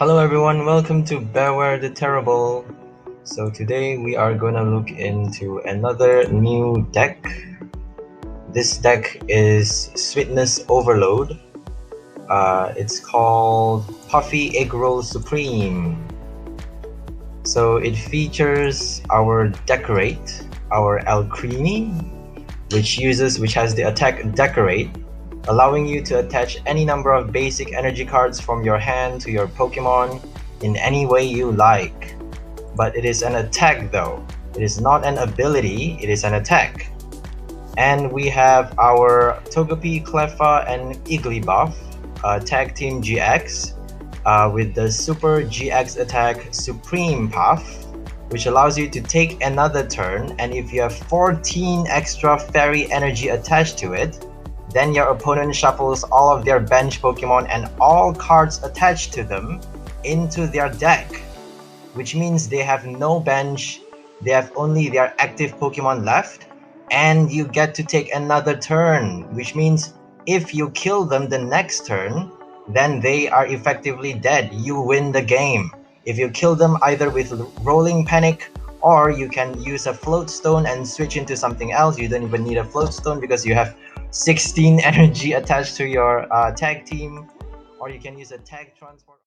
Hello everyone, welcome to Beware the Terrible. So today we are going to look into another new deck. This deck is Sweetness Overload. It's called Puffy Egg Roll Supreme. So it features our Decorate, our Alcremie, which has the attack Decorate, allowing you to attach any number of basic energy cards from your hand to your Pokemon in any way you like. But it is an attack though. It is not an ability, it is an attack. And we have our TOGEPI CLEFFA IGGLYBUFF Tag Team GX with the Super GX Attack Supreme Puff, which allows you to take another turn, and if you have 14 extra fairy energy attached to it, then your opponent shuffles all of their bench Pokemon and all cards attached to them into their deck, which means they have no bench, they have only their active Pokemon left, and you get to take another turn, which means if you kill them the next turn, then they are effectively dead. You win the game. If you kill them either with Rolling Panic, or you can use a Float Stone and switch into something else. You don't even need a Float Stone because you have 16 energy attached to your tag team, or you can use a Tag Transport.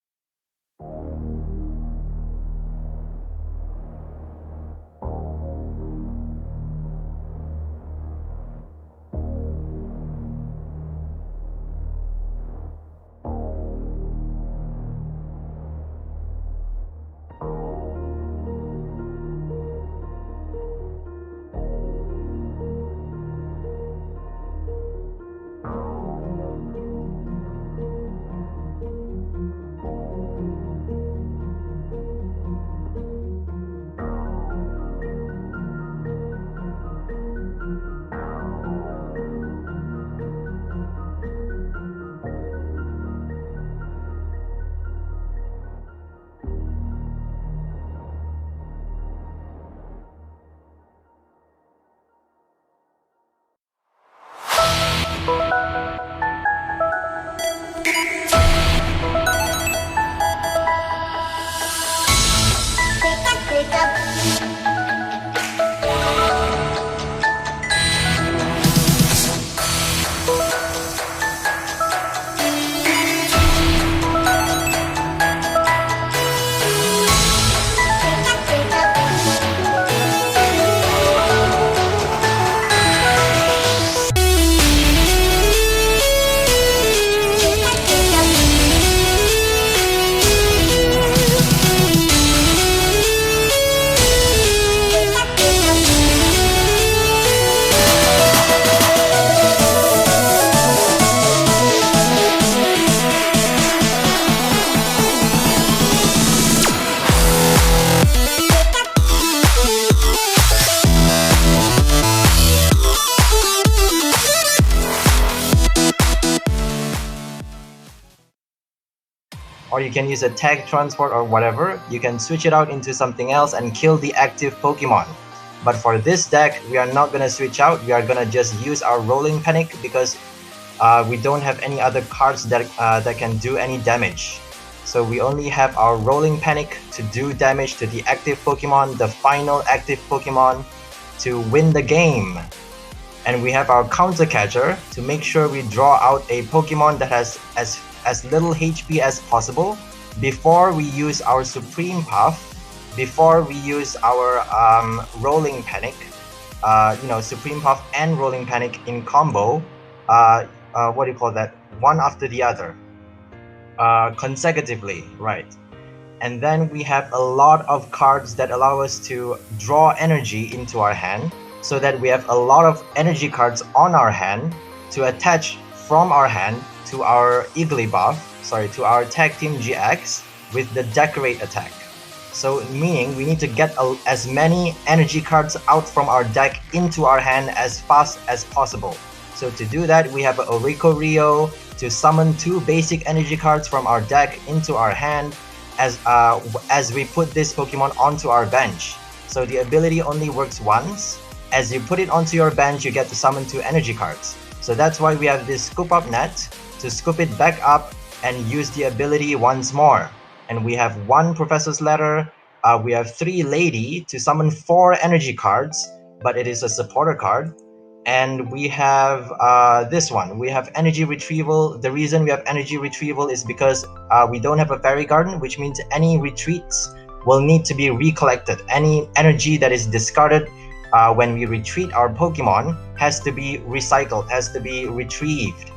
Or you can use a Tag Transport or whatever. You can switch it out into something else and kill the active Pokemon. But for this deck, we are not gonna switch out. We are gonna just use our Rolling Panic because we don't have any other cards that can do any damage. So we only have our Rolling Panic to do damage to the active Pokemon, the final active Pokemon, to win the game. And we have our Counter Catcher to make sure we draw out a Pokemon that has as little HP as possible before we use our Supreme Puff, before we use our Rolling Panic. Supreme Puff and Rolling Panic in combo. What do you call that? One after the other. Consecutively, right. And then we have a lot of cards that allow us to draw energy into our hand, so that we have a lot of energy cards on our hand to attach from our hand to our to our Tag Team GX with the Decorate attack. So meaning we need to get as many energy cards out from our deck into our hand as fast as possible. So to do that, we have an Oricorio to summon 2 basic energy cards from our deck into our hand as we put this Pokemon onto our bench. So the ability only works once. As you put it onto your bench, you get to summon 2 energy cards. So that's why we have this Scoop Up Net to scoop it back up and use the ability once more. and we have 1 Professor's Letter. We have 3 Lady to summon 4 energy cards, but it is a supporter card. And we have this one. We have Energy Retrieval. The reason we have Energy Retrieval is because we don't have a Fairy Garden, which means any retreats will need to be recollected. Any energy that is discarded when we retreat our Pokemon has to be recycled, has to be retrieved.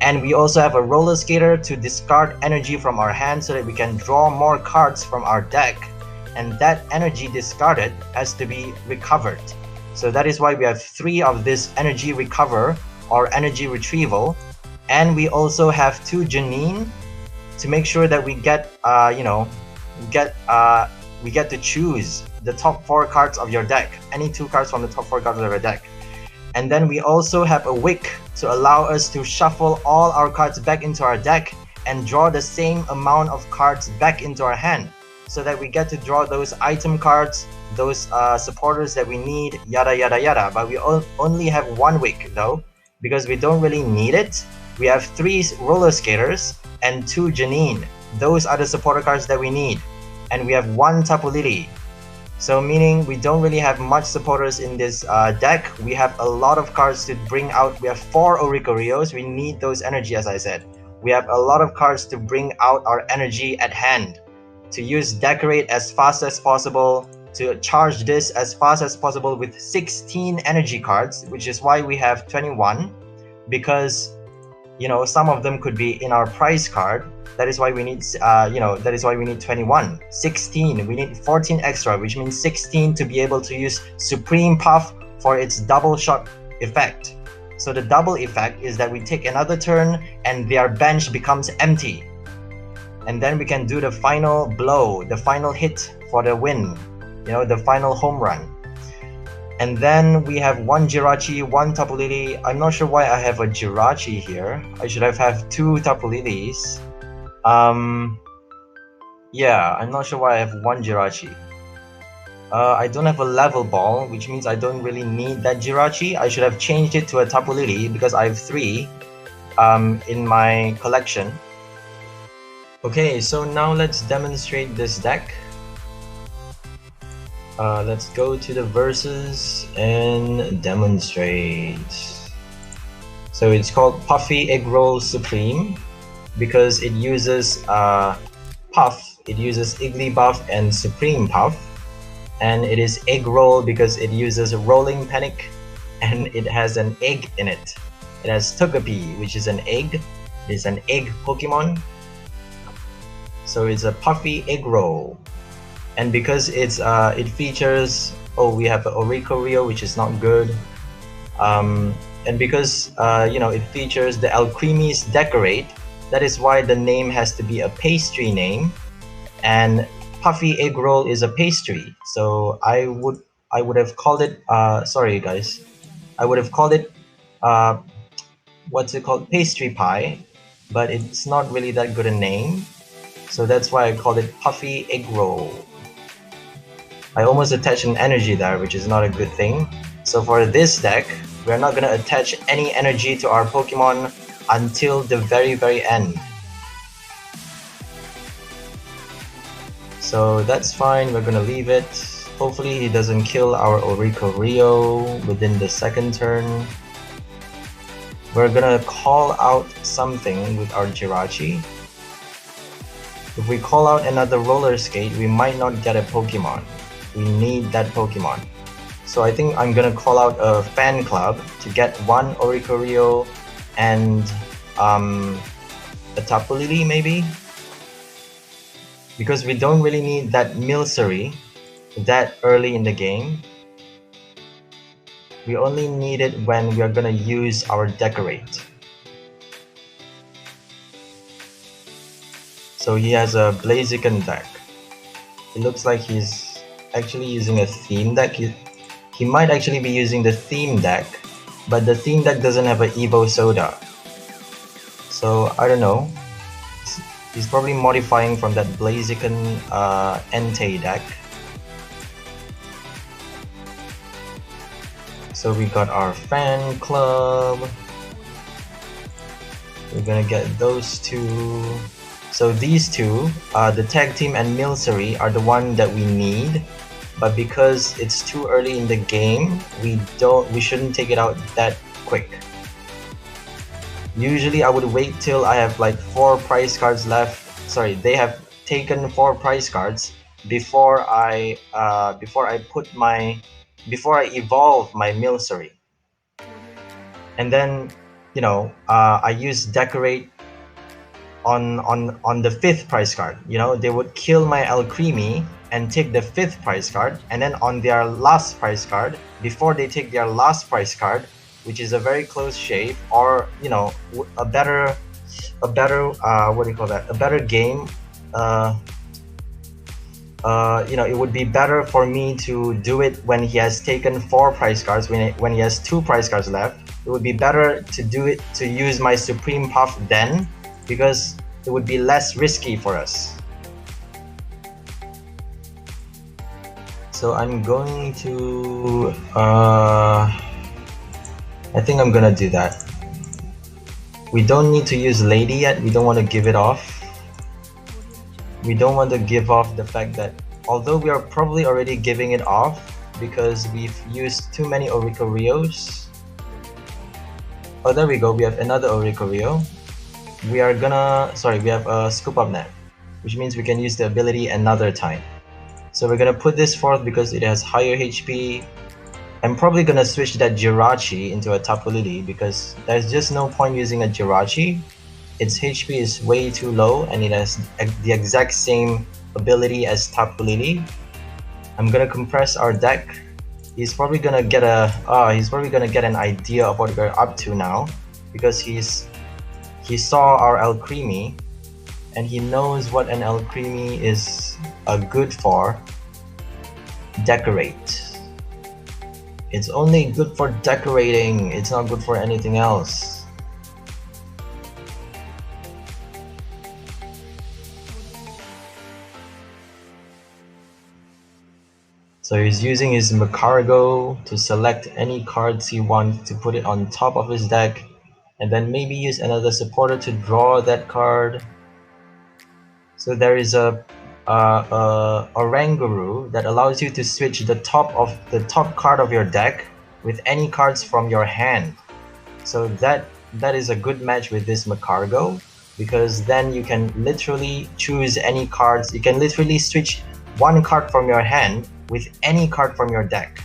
And we also have a Roller Skater to discard energy from our hand so that we can draw more cards from our deck. And that energy discarded has to be recovered. So that is why we have 3 of this Energy Recover or Energy Retrieval. And we also have 2 Janine to make sure that we get, we get to choose the top 4 cards of your deck. Any 2 cards from the top 4 cards of your deck. And then we also have a Wick to allow us to shuffle all our cards back into our deck and draw the same amount of cards back into our hand, so that we get to draw those item cards, those supporters that we need, yada yada yada. But we only have 1 Wick though, because we don't really need it. We have 3 Roller Skaters and 2 Janine. Those are the supporter cards that we need. And we have 1 Tapu Lily. So meaning we don't really have much supporters in this deck. We have a lot of cards to bring out. We have 4 Oricorios. We need those energy, as I said. We have a lot of cards to bring out our energy at hand, to use Decorate as fast as possible, to charge this as fast as possible with 16 energy cards, which is why we have 21, because some of them could be in our prize card. That is why we need that is why we need 21. 16, we need 14 extra, which means 16 to be able to use Supreme Puff for its double shot effect. So the double effect is that we take another turn and their bench becomes empty, and then we can do the final blow, the final hit for the win, the final home run. And then we have 1 Jirachi, 1 Tapu Lily. I'm not sure why I have a Jirachi here. I should have 2 Tapu Lilies. Yeah, I'm not sure why I have 1 Jirachi. I don't have a level ball, which means I don't really need that Jirachi. I should have changed it to a Tapu Lily because I have 3 in my collection. Okay, so now let's demonstrate this deck. Let's go to the versus and demonstrate. So it's called Puffy Egg Roll Supreme because it uses Puff, it uses Igglybuff and Supreme Puff, and it is Egg Roll because it uses Rolling Panic and it has an egg in it. It has TOGEPI, which is an egg. It is an egg Pokemon. So it's a Puffy Egg Roll. And because it's it features, we have the Oricorio, which is not good, and because it features the Alcremie's Decorate, that is why the name has to be a pastry name, and Puffy Egg Roll is a pastry. So I would have called it sorry guys, I would have called it what's it called, pastry pie, but it's not really that good a name, so that's why I called it Puffy Egg Roll. I almost attached an energy there, which is not a good thing. So for this deck, we're not going to attach any energy to our Pokemon until the very end. So that's fine, we're going to leave it. Hopefully he doesn't kill our Oricorio within the second turn. We're going to call out something with our Jirachi. If we call out another Roller Skate, we might not get a Pokemon. We need that Pokemon. So I think I'm gonna call out a fan club to get 1 Oricorio and a Tapu Lily maybe? Because we don't really need that Milcery that early in the game. We only need it when we are gonna use our Decorate. So he has a Blaziken deck. It looks like he's actually using a theme deck. He might actually be using the theme deck, but the theme deck doesn't have an Evo Soda. So I don't know. He's probably modifying from that Blaziken Entei deck. So we got our fan club. We're gonna get those 2 So these two, the tag team and Milcery, are the one that we need. But because it's too early in the game, we shouldn't take it out that quick. Usually I would wait till I have like 4 prize cards left. Sorry, they have taken 4 prize cards before I evolve my Milcery. And then, you know, I use decorate on the 5th prize card. You know, they would kill my Alcremie and take the 5th prize card, and then on their last prize card, before they take their last prize card, which is a very close shave, or you know, a better what do you call that? A better game. You know, it would be better for me to do it when he has taken 4 prize cards. When he has 2 prize cards left, it would be better to do it to use my Supreme Puff then, because it would be less risky for us. So I'm going to I think I'm gonna do that. We don't need to use Lady yet. We don't want to give it off. We don't want to give off the fact that, although we are probably already giving it off because we've used too many Oricorios. Oh, there we go. We have another Oricorio. We have a Scoop Up Net, which means we can use the ability another time. So we're gonna put this forth because it has higher HP. I'm probably gonna switch that Jirachi into a Tapu Lele because there's just no point using a Jirachi. Its HP is way too low and it has the exact same ability as Tapu Lele. I'm gonna compress our deck. He's probably gonna get an idea of what we're up to now because he saw our Alcremie and he knows what an Alcremie is good for. Decorate. It's only good for decorating, it's not good for anything else. So he's using his Macargo to select any cards he wants to put it on top of his deck, and then maybe use another supporter to draw that card. So there is a Oranguru that allows you to switch the top card of your deck with any cards from your hand. So that is a good match with this Macargo, because then you can literally choose any cards. You can literally switch one card from your hand with any card from your deck.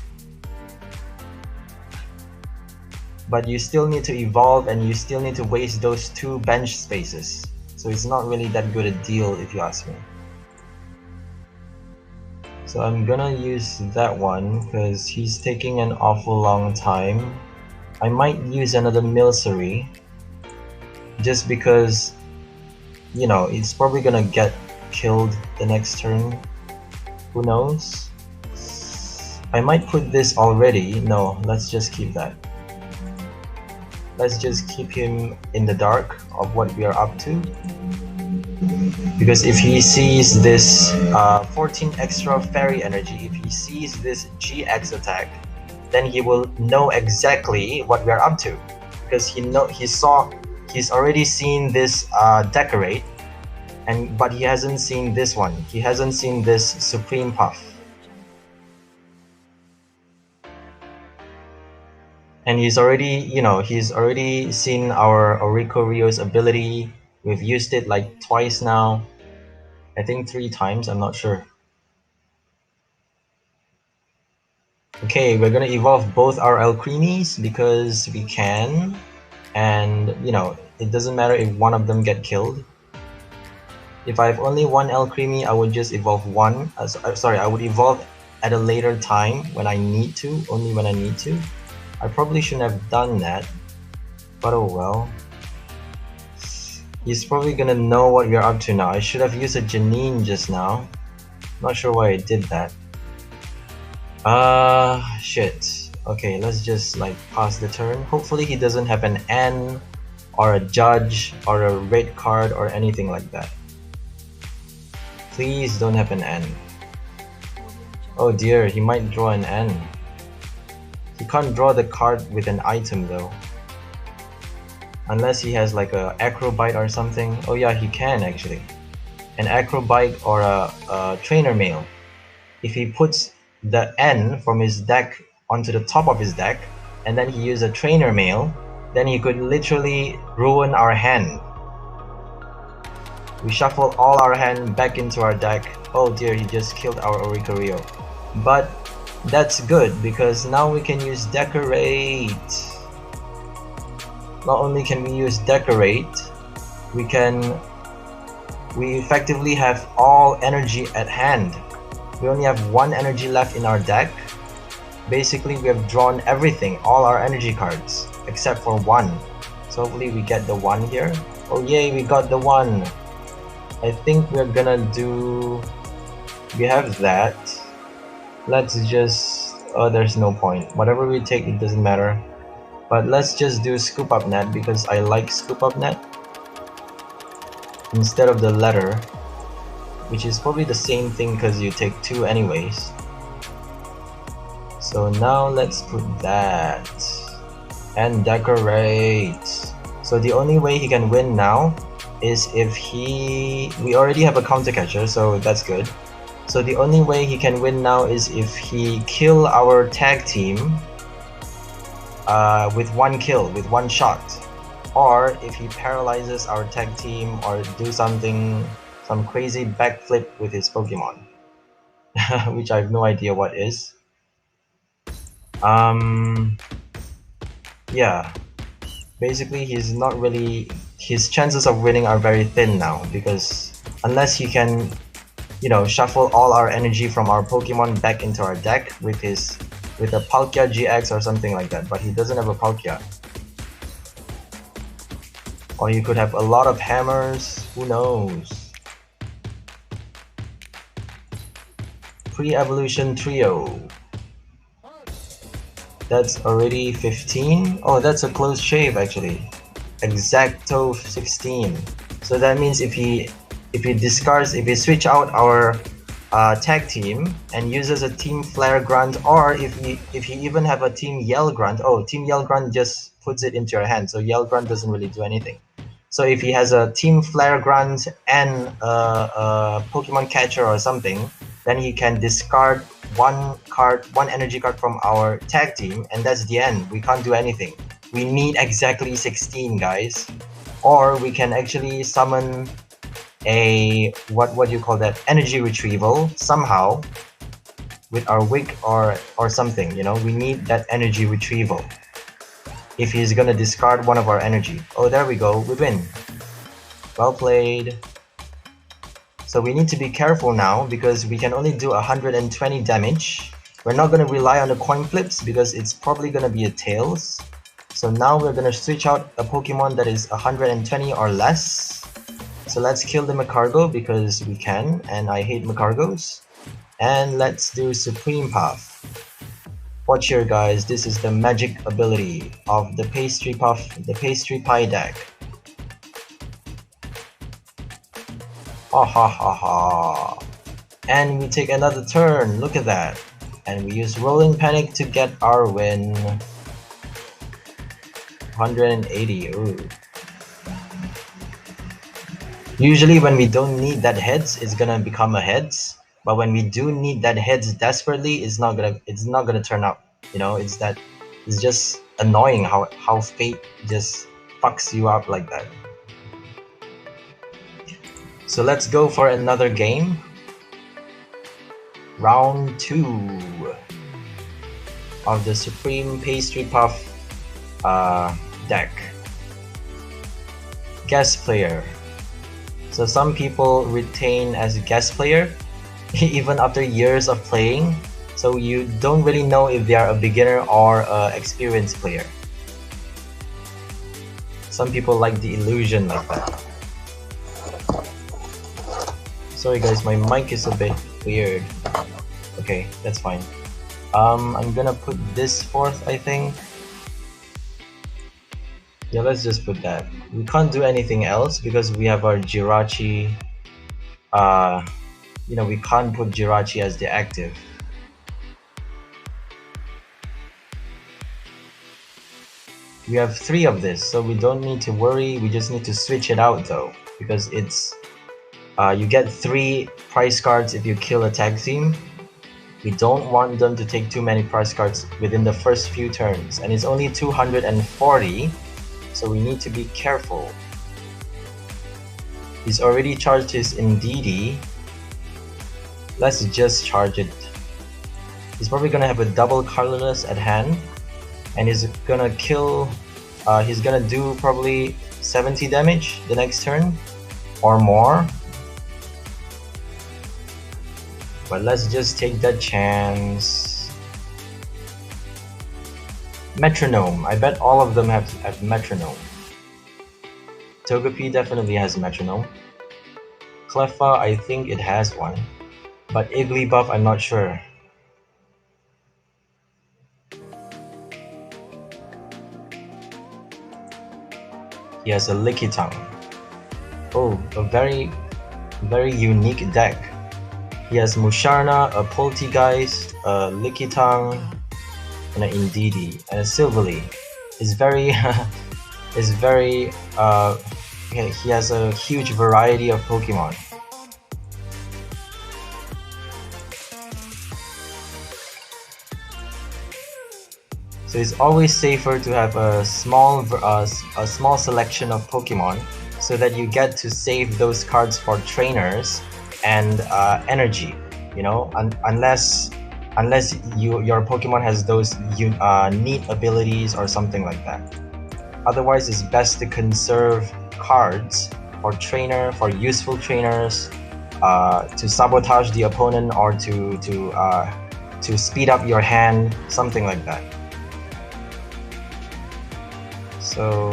But you still need to evolve and you still need to waste those 2 bench spaces. So it's not really that good a deal if you ask me. So I'm gonna use that one because he's taking an awful long time. I might use another Milcery just because, you know, it's probably gonna get killed the next turn. Who knows? I might put this already. No, let's just keep that. Let's just keep him in the dark of what we are up to. Because if he sees this 14 extra fairy energy, if he sees this GX attack, then he will know exactly what we are up to. Because he's already seen this decorate, but he hasn't seen this one. He hasn't seen this Supreme Puff. And he's already seen our Oricorio's ability. We've used it like twice now. I think 3 times, I'm not sure. Okay, we're gonna evolve both our Alcremies because we can. And, you know, it doesn't matter if one of them get killed. If I have only one Alcremie, I would just evolve one. I would evolve at a later time when I need to, only when I need to. I probably shouldn't have done that, but oh well. He's probably gonna know what we're up to now. I should have used a Janine just now. Not sure why I did that. Shit. Okay, let's just like pass the turn. Hopefully he doesn't have an N or a Judge or a red card or anything like that. Please don't have an N. Oh dear, he might draw an N. He can't draw the card with an item though. Unless he has like a Acrobite or something. Oh yeah, he can actually. an acrobike or a trainer mail. If he puts the N from his deck onto the top of his deck, and then he uses a trainer mail, then he could literally ruin our hand. We shuffle all our hand back into our deck. Oh dear, he just killed our oricorio. But that's good because now we can use decorate. Not only can we use decorate, we effectively have all energy at hand. We only have one energy left in our deck. Basically, we have drawn everything, all our energy cards, except for one. So hopefully we get the one here. Oh yay, we got the one. I think we're gonna do... we have that. Let's just... oh, there's no point. Whatever we take, it doesn't matter. But let's just do scoop up net because I like scoop up net instead of the letter, which is probably the same thing because you take two anyways. So now let's put that and decorate. So the only way he can win now is if we already have a counter catcher, so that's good. So the only way he can win now is if he kill our tag team with one kill, with one shot, or if he paralyzes our tag team or do something, some crazy backflip with his Pokemon, which I have no idea what is. Yeah, basically he's not really, his chances of winning are very thin now because unless he can, you know, shuffle all our energy from our Pokemon back into our deck with a Palkia GX or something like that, but he doesn't have a Palkia. Or you could have a lot of hammers, who knows. Pre-evolution trio. That's already 15. Oh, that's a close shave actually. Exacto 16. So that means if he switch out our tag team and uses a team flare grunt, or if he even have a team yell grunt. Oh, team yell grunt just puts it into your hand, so yell grunt doesn't really do anything. So if he has a team flare grunt and a Pokemon catcher or something, then he can discard one energy card from our tag team, and that's the end. We can't do anything. We need exactly 16, guys. Or we can actually summon a what do you call that, energy retrieval somehow with our wig or something, you know. We need that energy retrieval if he's gonna discard one of our energy. Oh, there we go, we win. Well played. So we need to be careful now because we can only do 120 damage. We're not gonna rely on the coin flips because it's probably gonna be a tails. So now we're gonna switch out a Pokemon that is 120 or less. So let's kill the Macargo because we can, and I hate Macargos. And let's do Supreme Puff. Watch here, guys, this is the magic ability of the Pastry Puff, the Pastry Pie deck. Ha ha ha ha. And we take another turn, look at that. And we use Rolling Panic to get our win. 180, ooh. Usually when we don't need that heads, it's gonna become a heads. But when we do need that heads desperately, it's not gonna turn up. You know, it's just annoying how fate just fucks you up like that. So let's go for another game. Round 2 of the Supreme Pastry Puff deck. Guest player. So some people retain as guest player even after years of playing, so you don't really know if they are a beginner or an experienced player. Some people like the illusion like that. Sorry guys, my mic is a bit weird. Okay, that's fine. I'm gonna put this forth, I think. Yeah, let's just put that. We can't do anything else because we have our Jirachi. You know, we can't put Jirachi as the active. We have 3 of this, so we don't need to worry. We just need to switch it out though, because it's You get 3 prize cards if you kill a tag team. We don't want them to take too many prize cards within the first few turns, and it's only 240, so we need to be careful. He's already charged his entei. Let's just charge it. He's probably gonna have a double colorless at hand, and he's gonna kill. He's gonna do probably 70 damage the next turn or more. But let's just take that chance. Metronome. I bet all of them have metronome. TOGEPI definitely has metronome. Cleffa, I think it has one. But Igglybuff, I'm not sure. He has a Licky Tongue. Oh, a very unique deck. He has Musharna, a Poltegeist, a Licky Tongue, and an entei, and a Silverly. It's very he has a huge variety of Pokemon. So it's always safer to have a small selection of Pokemon, so that you get to save those cards for trainers and energy. You know, unless your Pokemon has those neat abilities or something like that. Otherwise, it's best to conserve cards for useful trainers, to sabotage the opponent, or to speed up your hand, something like that. So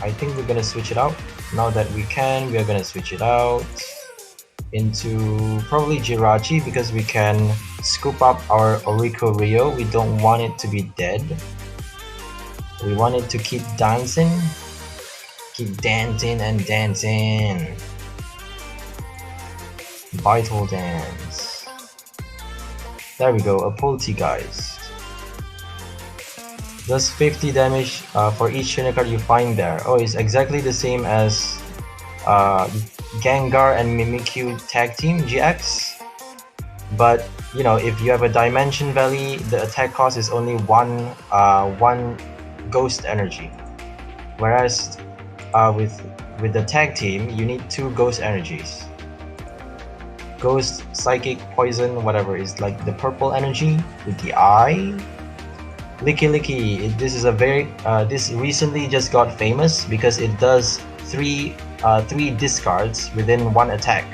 I think we're gonna switch it out. Now that we are gonna switch it out into probably Jirachi, because we can scoop up our oricorio. We don't want it to be dead. We want it to keep dancing. Keep dancing and dancing. Vital dance. There we go, a Poltegeist. Does 50 damage for each trainer card you find there. Oh, it's exactly the same as Gengar and Mimikyu Tag Team GX. But you know, if you have a Dimension Valley, the attack cost is only one Ghost Energy. Whereas with the Tag Team, you need 2 Ghost Energies. Ghost, Psychic, Poison, whatever is like the purple energy with the eye. Licky. This is a very this recently just got famous because it does 3 discards within 1 attack.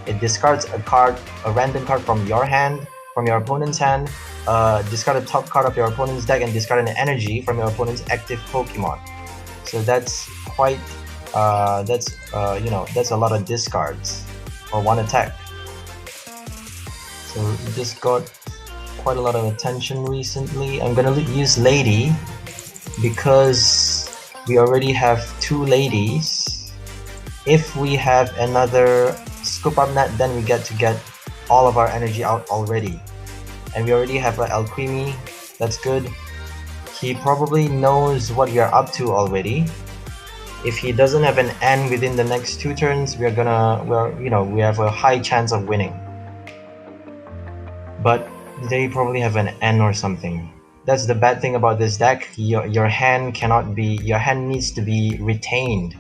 It discards a random card from your hand, from your opponent's hand, discard a top card of your opponent's deck, and discard an energy from your opponent's active Pokemon. So that's quite you know, that's a lot of discards for 1 attack. So we just got quite a lot of attention recently. I'm gonna use Lady because we already have 2 ladies. If we have another Scoop Up Net, then we get all of our energy out already. And we already have an Alcremie. That's good. He probably knows what we are up to already. If he doesn't have an N within the next 2 turns, we have a high chance of winning. But they probably have an N or something. That's the bad thing about this deck. Your hand needs to be retained.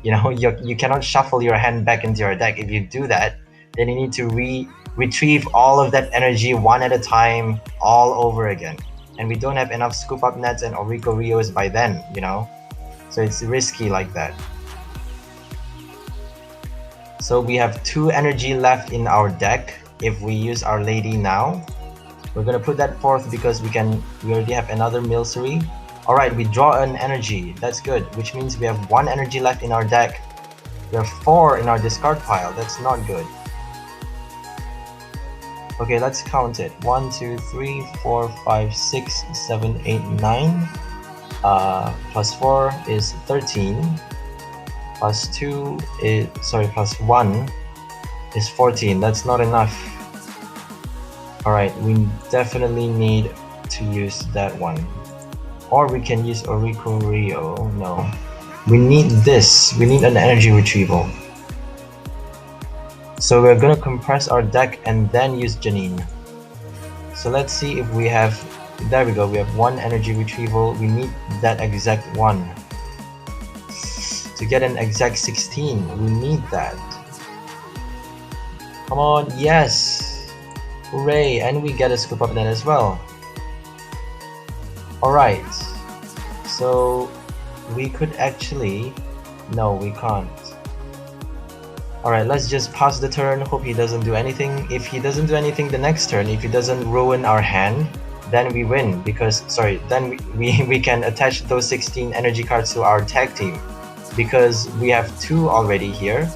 You know, you cannot shuffle your hand back into your deck. If you do that, then you need to retrieve all of that energy one at a time, all over again. And we don't have enough Scoop Up Nets and Oricorios by then, you know? So it's risky like that. So we have 2 energy left in our deck if we use our Lady now. We're gonna put that 4th because we already have another Milcery. Alright, we draw an energy. That's good, which means we have 1 energy left in our deck. We have 4 in our discard pile. That's not good. Okay, let's count it. 1, 2, 3, 4, 5, 6, 7, 8, 9. Plus 4 is 13. Plus 1 is 14. That's not enough. Alright, we definitely need to use that one. Or we can use Oricorio. No. We need this. We need an energy retrieval. So we're gonna compress our deck and then use Janine. So let's see if we have, there we go, we have 1 energy retrieval. We need that exact 1. To get an exact 16, we need that. Come on, yes! Hooray, and we get a scoop up net as well. Alright, so we could actually, no we can't. Alright, let's just pass the turn, hope he doesn't do anything. If he doesn't do anything the next turn, if he doesn't ruin our hand, then we win, because, sorry, then we can attach those 16 energy cards to our tag team. Because we have 2 already here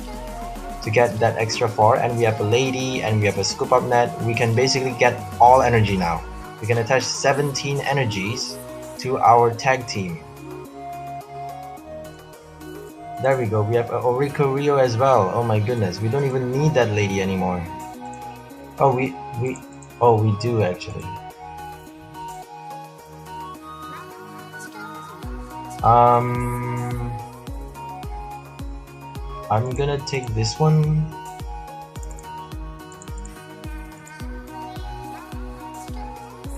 to get that extra 4, and we have a lady and we have a scoop up net. We can basically get all energy now. We can attach 17 energies to our tag team. There we go, we have a oricorio as well. Oh my goodness, we don't even need that lady anymore. Oh, we do actually. I'm gonna take this one.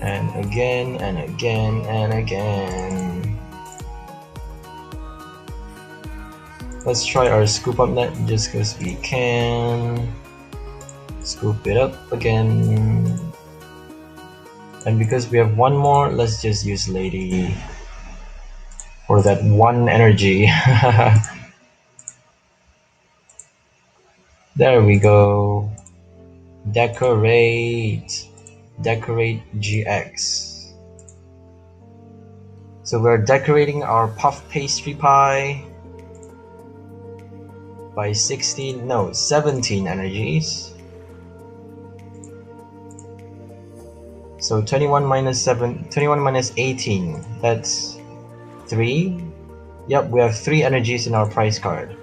And again, and again, and again. Let's try our scoop up net just because we can. Scoop it up again. And because we have 1 more, let's just use lady for that 1 energy. There we go. Decorate GX. So we're decorating our puff pastry pie by 17 energies. So 21 minus 18, that's 3. Yep, we have 3 energies in our prize card.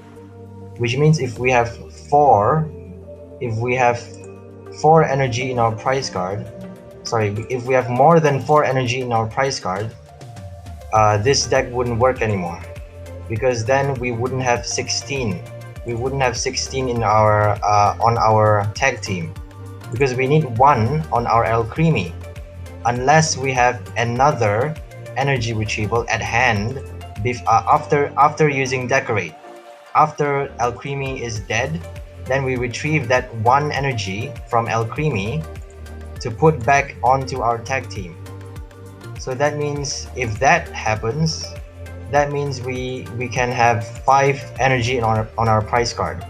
Which means if we have 4 energy in our prize card, sorry, if we have more than 4 energy in our prize card, this deck wouldn't work anymore, because then we wouldn't have 16. We wouldn't have 16 in our on our tag team, because we need 1 on our Alcremie, unless we have another energy retrieval at hand after using decorate. After Alcremie is dead, then we retrieve that 1 energy from Alcremie to put back onto our tag team. So that means if that happens, that means we can have 5 energy on our prize card.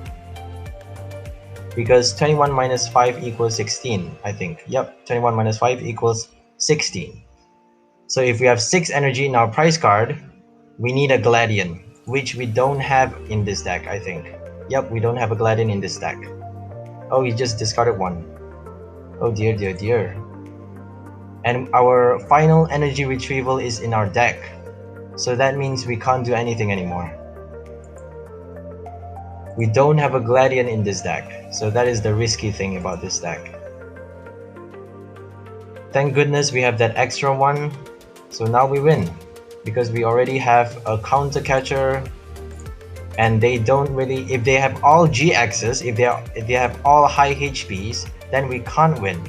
Because 21 minus 5 equals 16, I think. Yep, 21 minus 5 equals 16. So if we have 6 energy in our prize card, we need a Gladian, which we don't have in this deck, I think. Yep, we don't have a Gladian in this deck. Oh, he just discarded 1. Oh dear, dear, dear. And our final energy retrieval is in our deck. So that means we can't do anything anymore. We don't have a Gladian in this deck. So that is the risky thing about this deck. Thank goodness we have that extra 1. So now we win. Because we already have a counter catcher, and they don't really, if they have all GXs, if they have all high HPs, then we can't win.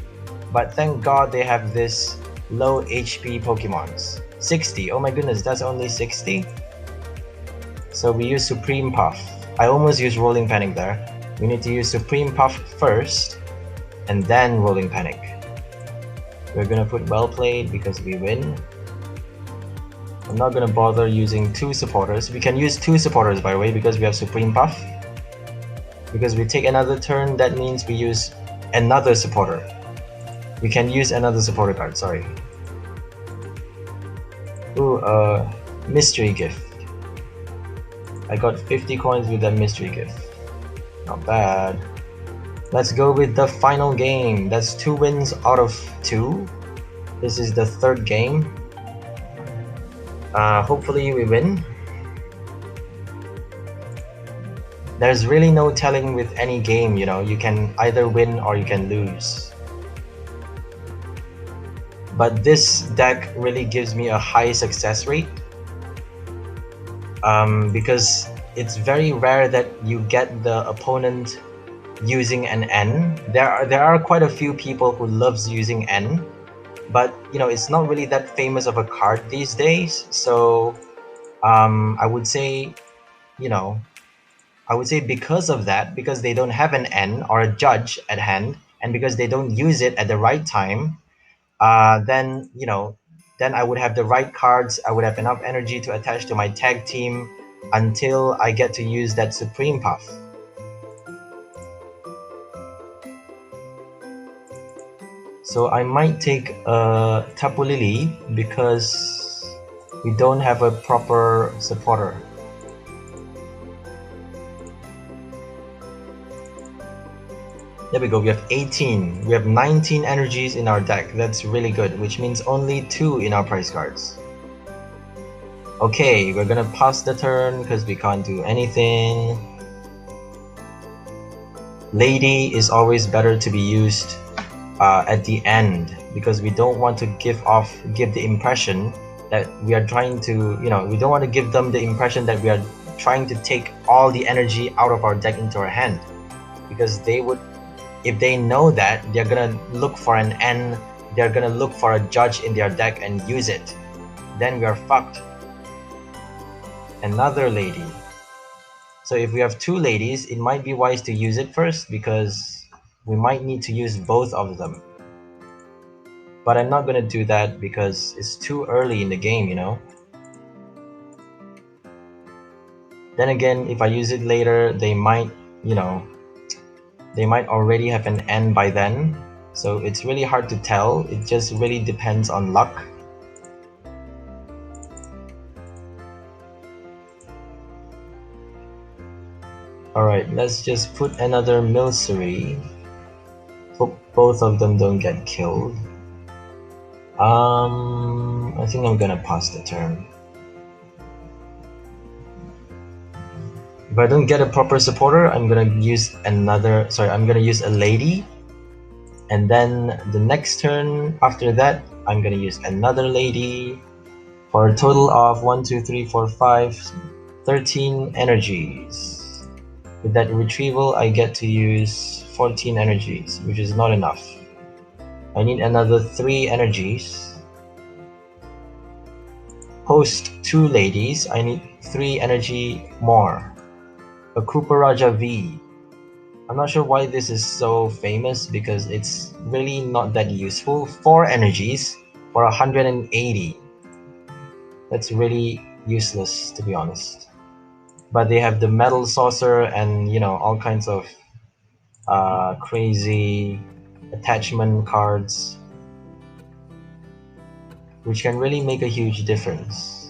But thank God they have this low HP Pokemons. 60, oh my goodness, that's only 60? So we use Supreme Puff. I almost used Rolling Panic there. We need to use Supreme Puff first, and then Rolling Panic. We're gonna put Well Played because we win. I'm not gonna bother using 2 supporters. We can use 2 supporters, by the way, because we have Supreme Puff. Because we take another turn, that means we use another supporter. We can use another supporter card, sorry. Ooh, mystery gift. I got 50 coins with that mystery gift. Not bad. Let's go with the final game. That's 2 wins out of 2. This is the 3rd game. Hopefully we win. There's really no telling with any game, you know, you can either win or you can lose. But this deck really gives me a high success rate. Because it's very rare that you get the opponent using an N. There are quite a few people who loves using N, but you know, it's not really that famous of a card these days. So I would say, you know, I would say because of that, because they don't have an N or a judge at hand, and because they don't use it at the right time, then you know, then I would have the right cards. I would have enough energy to attach to my tag team until I get to use that Supreme Puff. So I might take a Tapu Lily because we don't have a proper supporter. There we go, we have 18. We have 19 energies in our deck. That's really good, which means only 2 in our prize cards. Okay, we're gonna pass the turn because we can't do anything. Lady is always better to be used at the end, because we don't want to give the impression that we are trying to, you know, we don't want to give them the impression that we are trying to take all the energy out of our deck into our hand, because they would, if they know that, they're gonna look for an N, they're gonna look for a judge in their deck and use it. Then we are fucked. Another lady. So if we have 2 ladies, it might be wise to use it first, because we might need to use both of them. But I'm not gonna do that because it's too early in the game, you know? Then again, if I use it later, they might, you know, they might already have an N by then. So it's really hard to tell. It just really depends on luck. Alright, let's just put another Milcery. Hope both of them don't get killed. I think I'm gonna pass the turn. If I don't get a proper supporter, I'm gonna use I'm gonna use a lady. And then the next turn after that, I'm gonna use another lady for a total of 1, 2, 3, 4, 5, 13 energies. With that retrieval, I get to use 14 energies, which is not enough. I need another 3 energies. Host 2 ladies, I need 3 energy more. A Kuparaja V. I'm not sure why this is so famous, because it's really not that useful. 4 energies for 180. That's really useless, to be honest. But they have the Metal Saucer and, you know, all kinds of crazy attachment cards, which can really make a huge difference.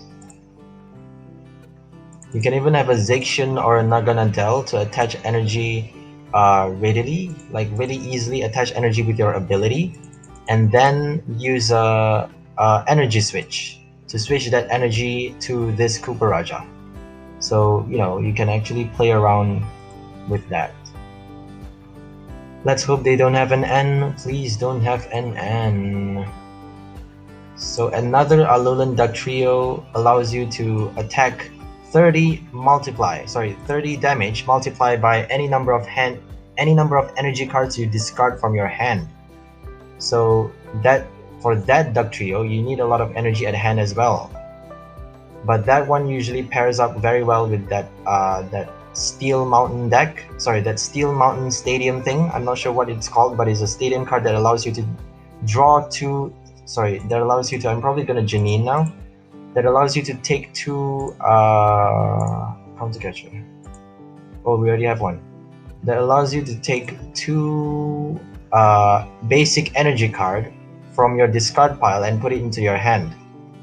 You can even have a Zacian or a Naganadel to attach energy readily, like really easily attach energy with your ability, and then use a energy switch to switch that energy to this Kuparaja. So, you know, you can actually play around with that. Let's hope they don't have an N. Please don't have an N. So another Alolan Dugtrio allows you to attack 30 damage multiplied by any number of energy cards you discard from your hand. So that for that Dugtrio, you need a lot of energy at hand as well. But that one usually pairs up very well with that Steel Mountain deck. Sorry, that Steel Mountain Stadium thing. I'm not sure what it's called, but it's a stadium card that allows you to draw 2. Sorry, that allows you to. I'm probably gonna Janine now. That allows you to take 2 Counter Catcher. Oh, we already have one. That allows you to take 2 basic energy card from your discard pile and put it into your hand.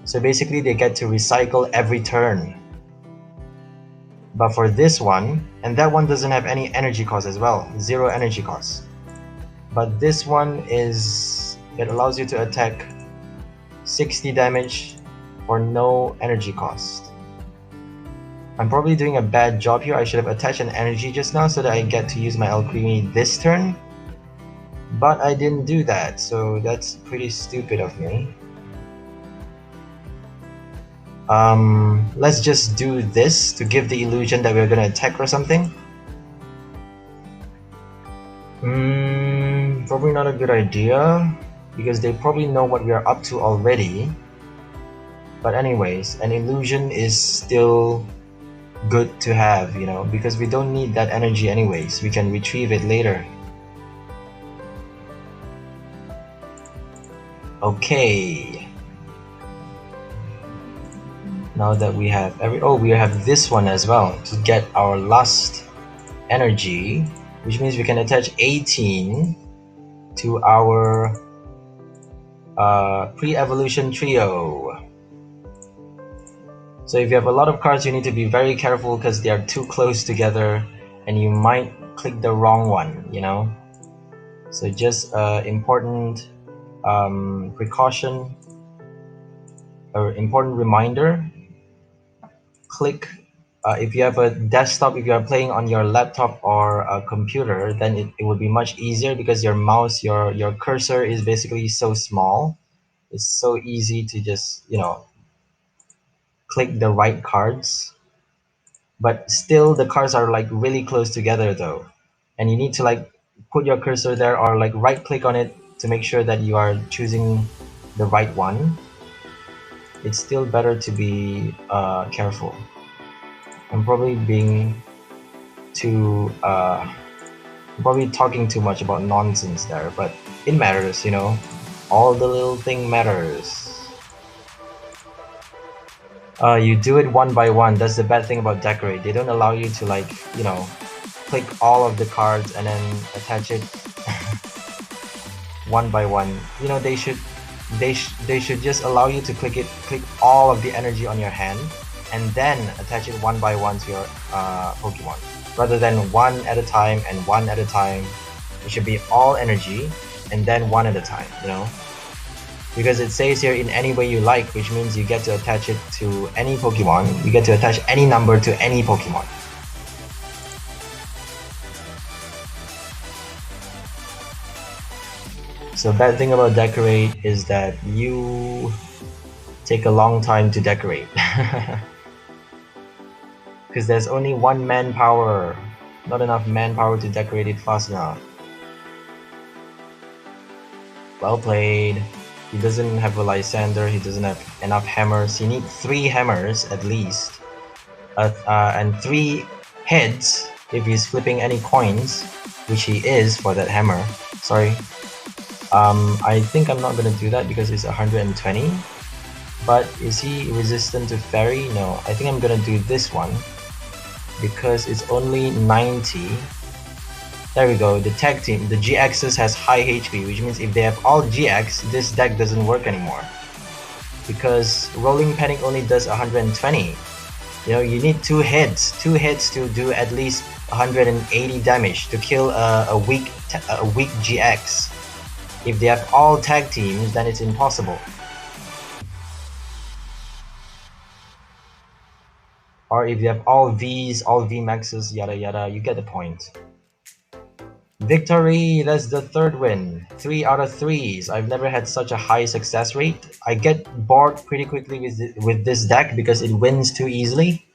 So basically they get to recycle every turn. But for this one, and that one doesn't have any energy cost as well, 0 energy cost. But this one it allows you to attack 60 damage for no energy cost. I'm probably doing a bad job here. I should have attached an energy just now so that I get to use my Alcremie this turn. But I didn't do that, so that's pretty stupid of me. Let's just do this to give the illusion that we're gonna attack or something. Probably not a good idea, because they probably know what we are up to already. But anyways, an illusion is still good to have, you know, because we don't need that energy anyways. We can retrieve it later. Okay. Now that we have we have this one as well to get our last energy, which means we can attach 18 to our pre-evolution trio. So if you have a lot of cards, you need to be very careful because they are too close together and you might click the wrong one, you know. So just important precaution or important reminder, click if you have a desktop, if you are playing on your laptop or a computer, then it would be much easier because your mouse, your cursor is basically so small. It's so easy to just, you know, click the right cards, but still the cards are like really close together though, and you need to like put your cursor there or like right click on it to make sure that you are choosing the right one. It's still better to be careful. I'm probably being too probably talking too much about nonsense there, but it matters, you know. All the little thing matters. You do it one by one. That's the bad thing about decorate. They don't allow you to like, you know, click all of the cards and then attach it one by one. You know, they should just allow you to click all of the energy on your hand and then attach it one by one to your Pokemon, rather than one at a time and one at a time. It should be all energy and then one at a time, you know, because it says here in any way you like, which means you get to attach it to any Pokemon. You get to attach any number to any Pokemon. So bad thing about decorate is that you take a long time to decorate because there's only one manpower, not enough manpower to decorate it fast enough. Well played. He doesn't have a Lysander, he doesn't have enough hammers. He needs 3 hammers at least, and 3 heads if he's flipping any coins, which he is for that hammer. Sorry. I think I'm not gonna do that because it's 120. But is he resistant to fairy? No, I think I'm gonna do this one because it's only 90. There we go, the tag team, the GXs has high HP, which means if they have all GX, this deck doesn't work anymore. Because Rolling Panic only does 120. You know, you need 2 hits to do at least 180 damage to kill a weak GX. If they have all tag teams, then it's impossible. Or if you have all Vs, all VMAXs, yada yada, you get the point. Victory! That's the 3rd win. 3 out of 3s. I've never had such a high success rate. I get bored pretty quickly with this deck because it wins too easily.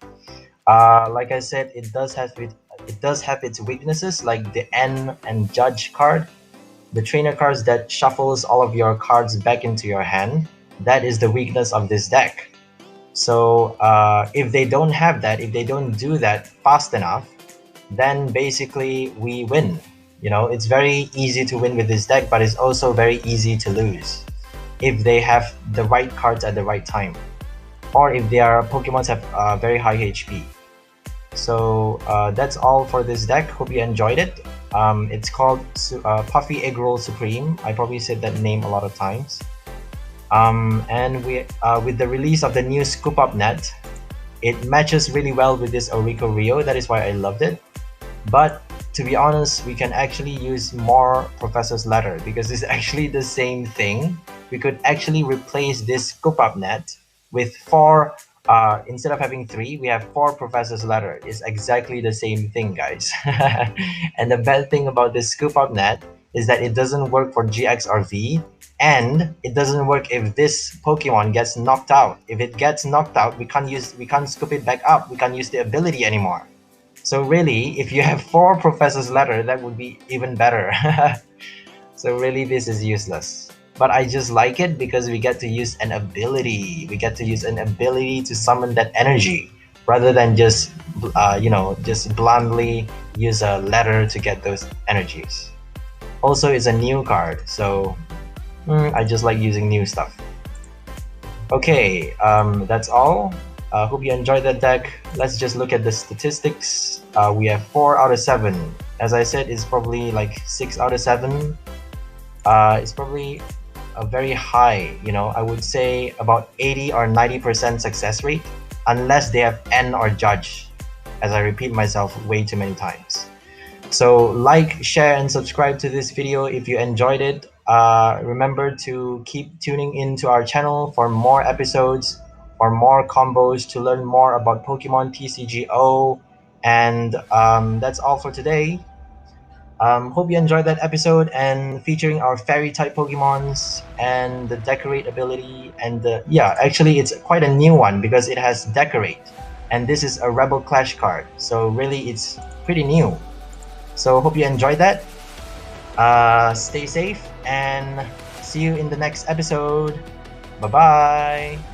Like I said, it does have its weaknesses, like the N and Judge card. The trainer cards that shuffles all of your cards back into your hand. That is the weakness of this deck. So if they don't have that, if they don't do that fast enough, then basically we win. You know, it's very easy to win with this deck, but it's also very easy to lose if they have the right cards at the right time, or if their Pokemons have very high HP. So that's all for this deck. Hope you enjoyed it. It's called Puffy Egg Roll Supreme. I probably said that name a lot of times. And we with the release of the new Scoop Up Net, it matches really well with this Oricorio. That is why I loved it. But to be honest, we can actually use more Professor's Letter because it's actually the same thing. We could actually replace this Scoop Up Net with 4. Instead of having 3, we have 4 Professor's Letter. It's exactly the same thing, guys. And the bad thing about this Scoop Up Net is that it doesn't work for GX or V, and it doesn't work if this Pokemon gets knocked out. If it gets knocked out, we can't scoop it back up. We can't use the ability anymore. So really, if you have 4 Professor's Letter, that would be even better. So really, this is useless. But I just like it because we get to use an ability. We get to use an ability to summon that energy rather than just, just bluntly use a letter to get those energies. Also, it's a new card, so I just like using new stuff. Okay, that's all. Hope you enjoyed that deck. Let's just look at the statistics. We have 4 out of 7. As I said, it's probably like 6 out of 7. It's probably a very high, I would say about 80 or 90% success rate, unless they have N or Judge, as I repeat myself way too many times. So like, share, and subscribe to this video if you enjoyed it. Remember to keep tuning into our channel for more episodes, for more combos, to learn more about Pokemon TCGO. And that's all for today. Hope you enjoyed that episode and featuring our fairy type Pokemons and the decorate ability. And yeah, actually it's quite a new one because it has decorate, and this is a Rebel Clash card, so really it's pretty new. So hope you enjoyed that. Stay safe and see you in the next episode. Bye bye.